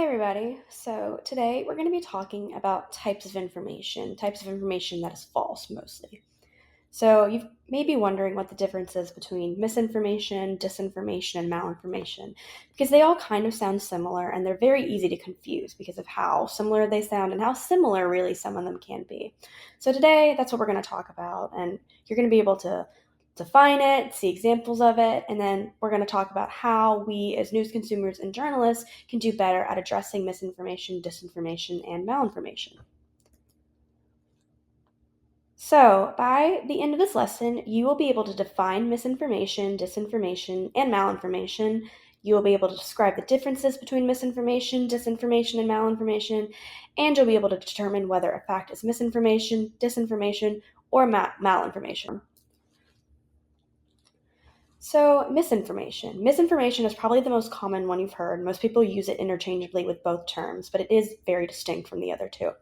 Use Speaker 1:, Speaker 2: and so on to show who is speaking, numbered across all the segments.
Speaker 1: Hey everybody. So today we're going to be talking about types of information that is false mostly. So you may be wondering what the difference is between misinformation, disinformation, and malinformation, because they all kind of sound similar and they're very easy to confuse because of how similar they sound and how similar really some of them can be. So today that's what we're going to talk about, and you're going to be able to define it, see examples of it, and then we're going to talk about how we as news consumers and journalists can do better at addressing misinformation, disinformation, and malinformation. So, by the end of this lesson, you will be able to define misinformation, disinformation, and malinformation. You will be able to describe the differences between misinformation, disinformation, and malinformation, and you'll be able to determine whether a fact is misinformation, disinformation, or malinformation. So, misinformation. Misinformation is probably the most common one you've heard. Most people use it interchangeably with both terms, but it is very distinct from the other two.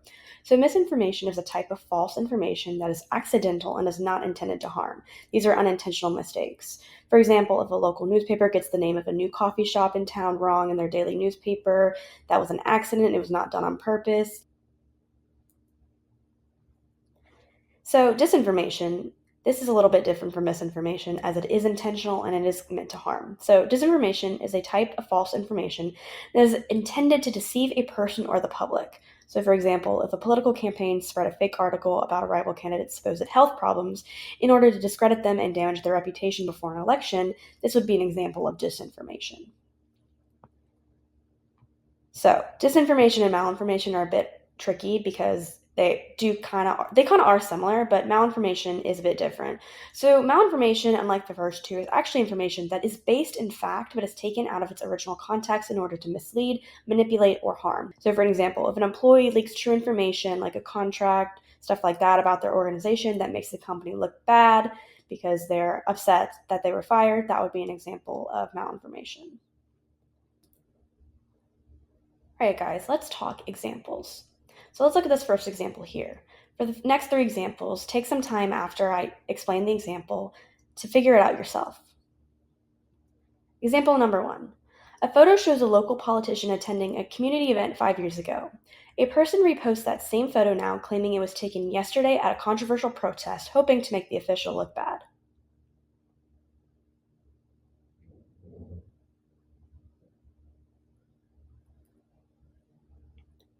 Speaker 1: So, misinformation is a type of false information that is accidental and is not intended to harm. These are unintentional mistakes. For example, if a local newspaper gets the name of a new coffee shop in town wrong in their daily newspaper, that was an accident, it was not done on purpose. So, disinformation, this is a little bit different from misinformation as it is intentional and it is meant to harm. So, disinformation is a type of false information that is intended to deceive a person or the public. So, for example, if a political campaign spread a fake article about a rival candidate's supposed health problems in order to discredit them and damage their reputation before an election, this would be an example of disinformation. So, disinformation and malinformation are a bit tricky because they kind of are similar, but malinformation is a bit different. So, malinformation, unlike the first two, is actually information that is based in fact but is taken out of its original context in order to mislead, manipulate, or harm. So, for an example, if an employee leaks true information like a contract, stuff like that about their organization that makes the company look bad because they're upset that they were fired, that would be an example of malinformation. All right, guys, let's talk examples. So let's look at this first example here. For the next three examples, take some time after I explain the example to figure it out yourself. Example number one. A photo shows a local politician attending a community event 5 years ago. A person reposts that same photo now, claiming it was taken yesterday at a controversial protest, hoping to make the official look bad.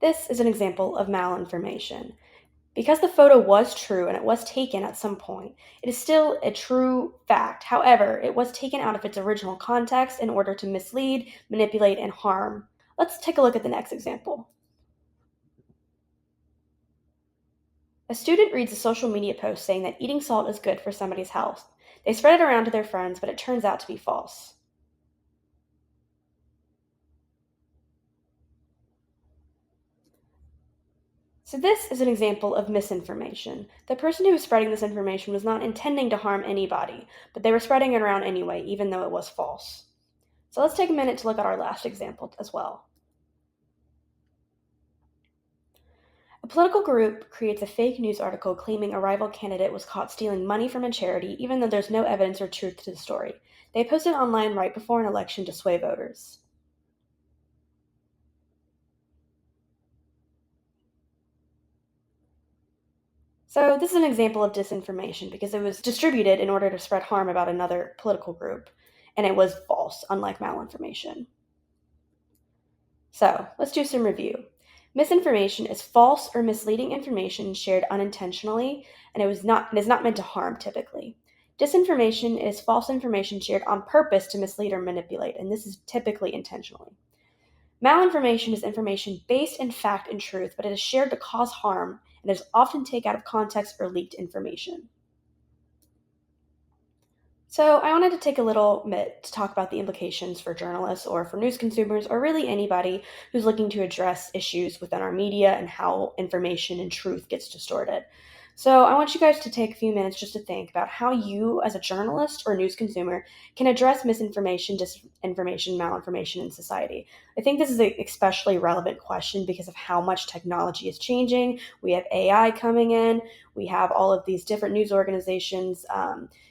Speaker 1: This is an example of malinformation. Because the photo was true and it was taken at some point, it is still a true fact. However, it was taken out of its original context in order to mislead, manipulate, and harm. Let's take a look at the next example. A student reads a social media post saying that eating salt is good for somebody's health. They spread it around to their friends, but it turns out to be false. So, this is an example of misinformation. The person who was spreading this information was not intending to harm anybody, but they were spreading it around anyway, even though it was false. So, let's take a minute to look at our last example as well. A political group creates a fake news article claiming a rival candidate was caught stealing money from a charity, even though there's no evidence or truth to the story. They post it online right before an election to sway voters. So, this is an example of disinformation because it was distributed in order to spread harm about another political group, and it was false, unlike malinformation. So, let's do some review. Misinformation is false or misleading information shared unintentionally, and it is not meant to harm typically. Disinformation is false information shared on purpose to mislead or manipulate, and this is typically intentionally. Malinformation is information based in fact and truth, but it is shared to cause harm and is often taken out of context or leaked information. So, I wanted to take a little bit to talk about the implications for journalists or for news consumers or really anybody who's looking to address issues within our media and how information and truth gets distorted. So I want you guys to take a few minutes just to think about how you, as a journalist or news consumer, can address misinformation, disinformation, malinformation in society. I think this is an especially relevant question because of how much technology is changing. We have AI coming in. We have all of these different news organizations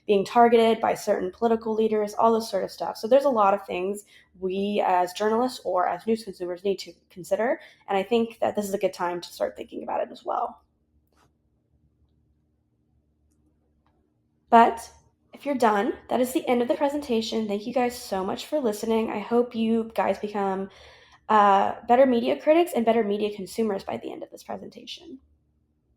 Speaker 1: being targeted by certain political leaders, all this sort of stuff. So there's a lot of things we as journalists or as news consumers need to consider. And I think that this is a good time to start thinking about it as well. But if you're done, that is the end of the presentation. Thank you guys so much for listening. I hope you guys become better media critics and better media consumers by the end of this presentation.